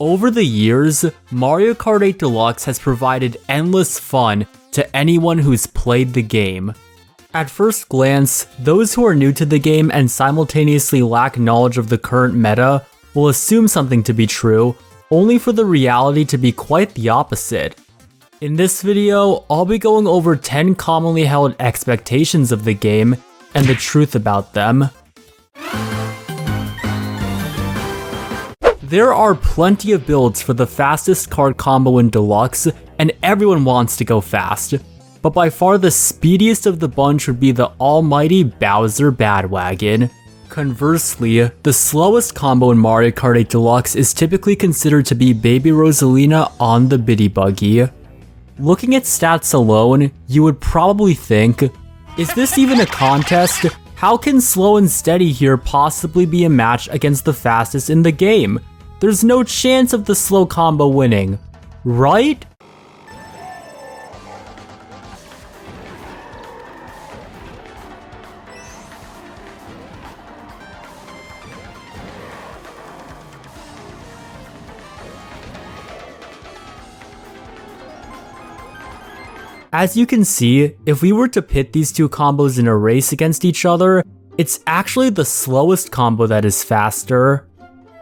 Over the years, Mario Kart 8 Deluxe has provided endless fun to anyone who's played the game. At first glance, those who are new to the game and simultaneously lack knowledge of the current meta will assume something to be true, only for the reality to be quite the opposite. In this video, I'll be going over 10 commonly held expectations of the game and the truth about them. There are plenty of builds for the fastest card combo in Deluxe, and everyone wants to go fast. But by far the speediest of the bunch would be the almighty Bowser Badwagon. Conversely, the slowest combo in Mario Kart 8 Deluxe is typically considered to be Baby Rosalina on the Biddy Buggy. Looking at stats alone, you would probably think, is this even a contest? How can Slow and Steady here possibly be a match against the fastest in the game? There's no chance of the slow combo winning, right? As you can see, if we were to pit these two combos in a race against each other, it's actually the slowest combo that is faster.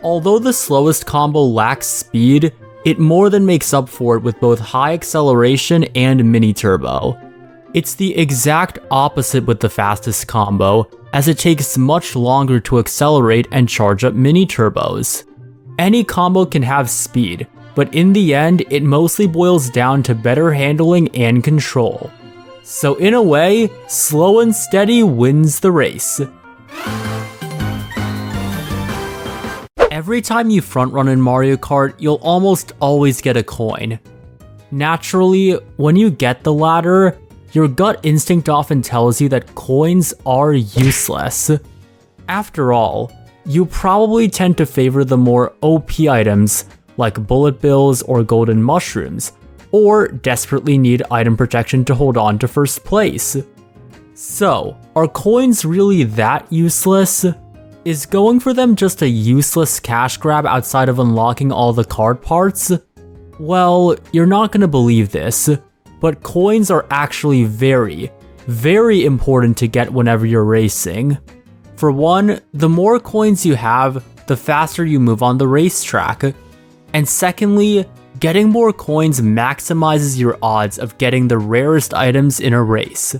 Although the slowest combo lacks speed, it more than makes up for it with both high acceleration and mini turbo. It's the exact opposite with the fastest combo, as it takes much longer to accelerate and charge up mini turbos. Any combo can have speed, but in the end, it mostly boils down to better handling and control. So in a way, Slow and Steady wins the race. Every time you front run in Mario Kart, you'll almost always get a coin. Naturally, when you get the latter, your gut instinct often tells you that coins are useless. After all, you probably tend to favor the more OP items, like bullet bills or golden mushrooms, or desperately need item protection to hold on to first place. So, are coins really that useless? Is going for them just a useless cash grab outside of unlocking all the card parts? Well, you're not gonna believe this, but coins are actually very, very important to get whenever you're racing. For one, the more coins you have, the faster you move on the racetrack. And secondly, getting more coins maximizes your odds of getting the rarest items in a race.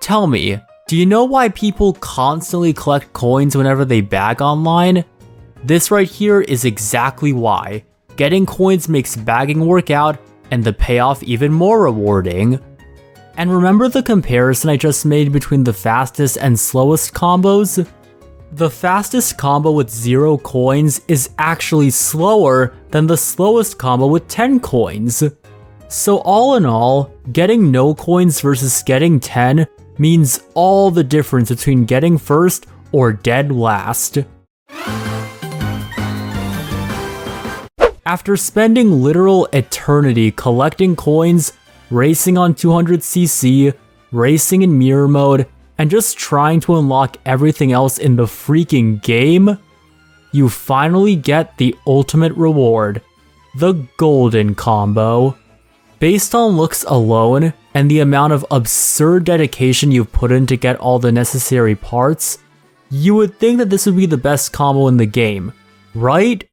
Tell me, do you know why people constantly collect coins whenever they bag online? This right here is exactly why. Getting coins makes bagging work out and the payoff even more rewarding. And remember the comparison I just made between the fastest and slowest combos? The fastest combo with 0 coins is actually slower than the slowest combo with 10 coins. So all in all, getting no coins versus getting 10 means all the difference between getting first or dead last. After spending literal eternity collecting coins, racing on 200cc, racing in mirror mode, and just trying to unlock everything else in the freaking game, you finally get the ultimate reward, the golden combo. Based on looks alone, and the amount of absurd dedication you've put in to get all the necessary parts, you would think that this would be the best combo in the game, right?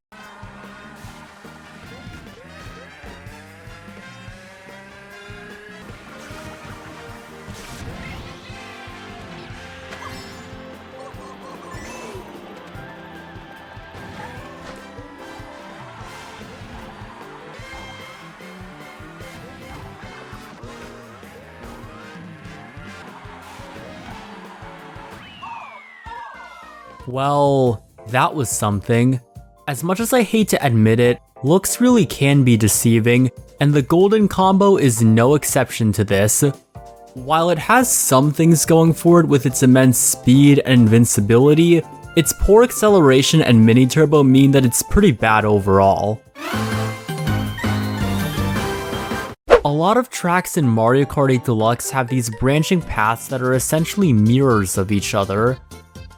Well, that was something. As much as I hate to admit it, looks really can be deceiving, and the golden combo is no exception to this. While it has some things going for it with its immense speed and invincibility, its poor acceleration and mini turbo mean that it's pretty bad overall. A lot of tracks in Mario Kart 8 Deluxe have these branching paths that are essentially mirrors of each other.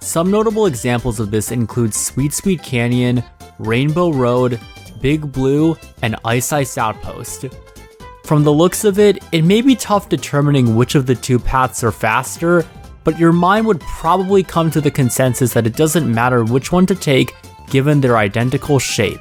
Some notable examples of this include Sweet Sweet Canyon, Rainbow Road, Big Blue and Ice Ice Outpost. From the looks of it, it may be tough determining which of the two paths are faster, but your mind would probably come to the consensus that it doesn't matter which one to take given their identical shape.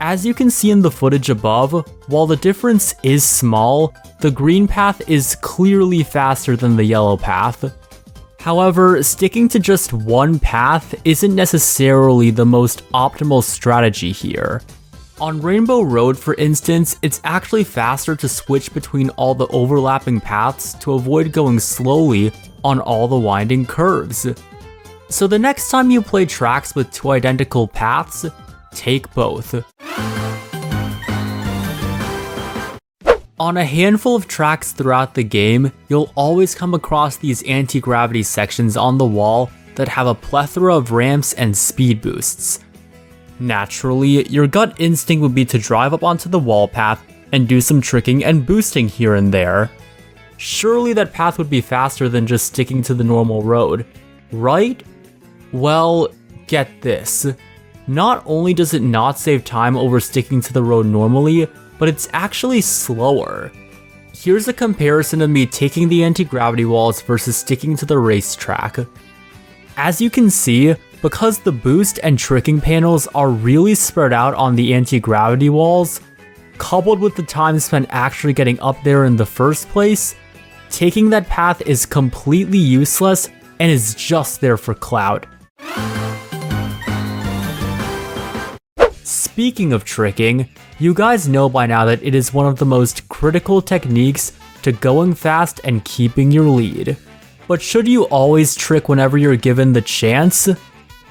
As you can see in the footage above, while the difference is small, the green path is clearly faster than the yellow path. However, sticking to just one path isn't necessarily the most optimal strategy here. On Rainbow Road, for instance, it's actually faster to switch between all the overlapping paths to avoid going slowly on all the winding curves. So the next time you play tracks with two identical paths, take both. On a handful of tracks throughout the game, you'll always come across these anti-gravity sections on the wall that have a plethora of ramps and speed boosts. Naturally, your gut instinct would be to drive up onto the wall path and do some tricking and boosting here and there. Surely that path would be faster than just sticking to the normal road, right? Well, get this. Not only does it not save time over sticking to the road normally, but it's actually slower. Here's a comparison of me taking the anti-gravity walls versus sticking to the racetrack. As you can see, because the boost and tricking panels are really spread out on the anti-gravity walls, coupled with the time spent actually getting up there in the first place, taking that path is completely useless and is just there for clout. Speaking of tricking, you guys know by now that it is one of the most critical techniques to going fast and keeping your lead. But should you always trick whenever you're given the chance?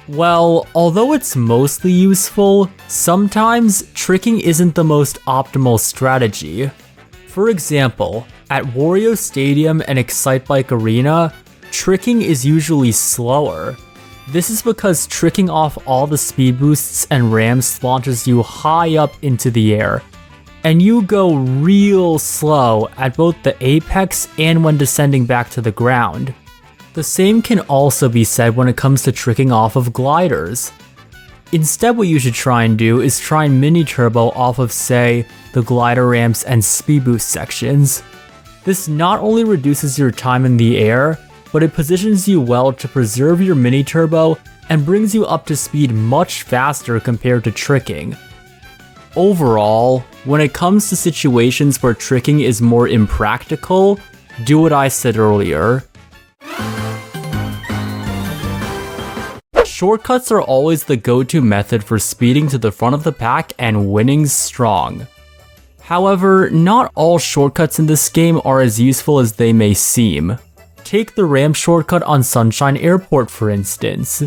Well, although it's mostly useful, sometimes tricking isn't the most optimal strategy. For example, at Wario Stadium and Excitebike Arena, tricking is usually slower. This is because tricking off all the speed boosts and ramps launches you high up into the air, and you go real slow at both the apex and when descending back to the ground. The same can also be said when it comes to tricking off of gliders. Instead, what you should try and do is try and mini turbo off of, say, the glider ramps and speed boost sections. This not only reduces your time in the air, but it positions you well to preserve your mini turbo and brings you up to speed much faster compared to tricking. Overall, when it comes to situations where tricking is more impractical, do what I said earlier. Shortcuts are always the go-to method for speeding to the front of the pack and winning strong. However, not all shortcuts in this game are as useful as they may seem. Take the ramp shortcut on Sunshine Airport for instance.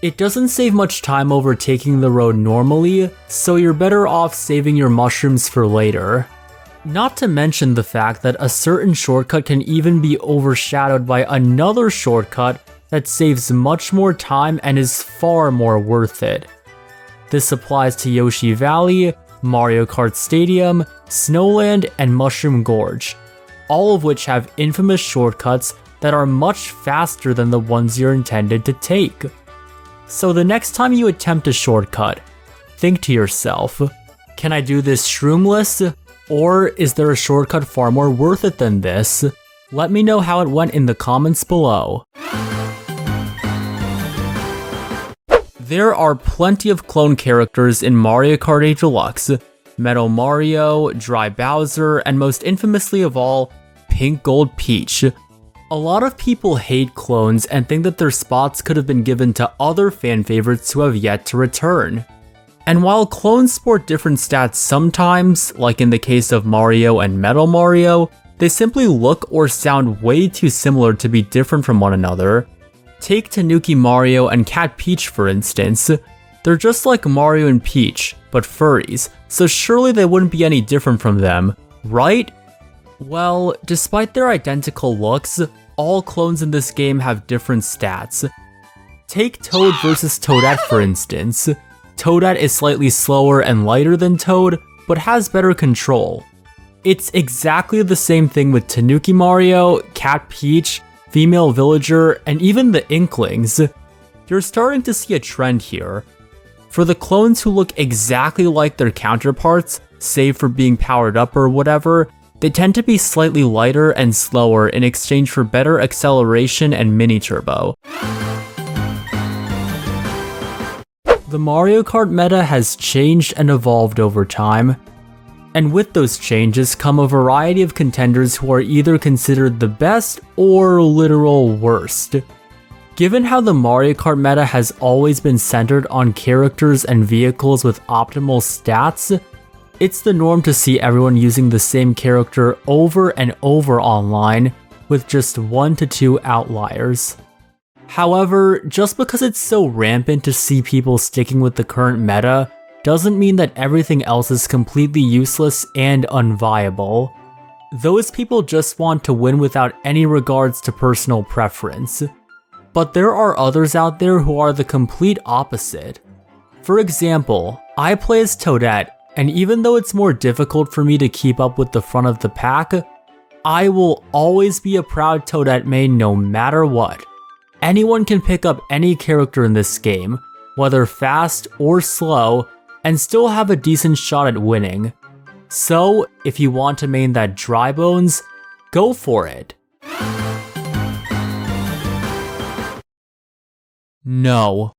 It doesn't save much time over taking the road normally, so you're better off saving your mushrooms for later. Not to mention the fact that a certain shortcut can even be overshadowed by another shortcut that saves much more time and is far more worth it. This applies to Yoshi Valley, Mario Kart Stadium, Snowland, and Mushroom Gorge, all of which have infamous shortcuts that are much faster than the ones you're intended to take. So the next time you attempt a shortcut, think to yourself, can I do this shroomless? Or is there a shortcut far more worth it than this? Let me know how it went in the comments below. There are plenty of clone characters in Mario Kart 8 Deluxe. Metal Mario, Dry Bowser, and most infamously of all, Pink Gold Peach. A lot of people hate clones and think that their spots could have been given to other fan favorites who have yet to return. And while clones sport different stats sometimes, like in the case of Mario and Metal Mario, they simply look or sound way too similar to be different from one another. Take Tanuki Mario and Cat Peach for instance. They're just like Mario and Peach, but furries, so surely they wouldn't be any different from them, right? Well, despite their identical looks, all clones in this game have different stats. Take Toad vs Toadette for instance. Toadette is slightly slower and lighter than Toad, but has better control. It's exactly the same thing with Tanuki Mario, Cat Peach, Female Villager, and even the Inklings. You're starting to see a trend here. For the clones who look exactly like their counterparts, save for being powered up or whatever, they tend to be slightly lighter and slower in exchange for better acceleration and mini turbo. The Mario Kart meta has changed and evolved over time, and with those changes come a variety of contenders who are either considered the best or literal worst. Given how the Mario Kart meta has always been centered on characters and vehicles with optimal stats, it's the norm to see everyone using the same character over and over online, with just 1 to 2 outliers. However, just because it's so rampant to see people sticking with the current meta, doesn't mean that everything else is completely useless and unviable. Those people just want to win without any regards to personal preference. But there are others out there who are the complete opposite. For example, I play as Toadette, and even though it's more difficult for me to keep up with the front of the pack, I will always be a proud Toadette main no matter what. Anyone can pick up any character in this game, whether fast or slow, and still have a decent shot at winning. So, if you want to main that dry bones, go for it. No.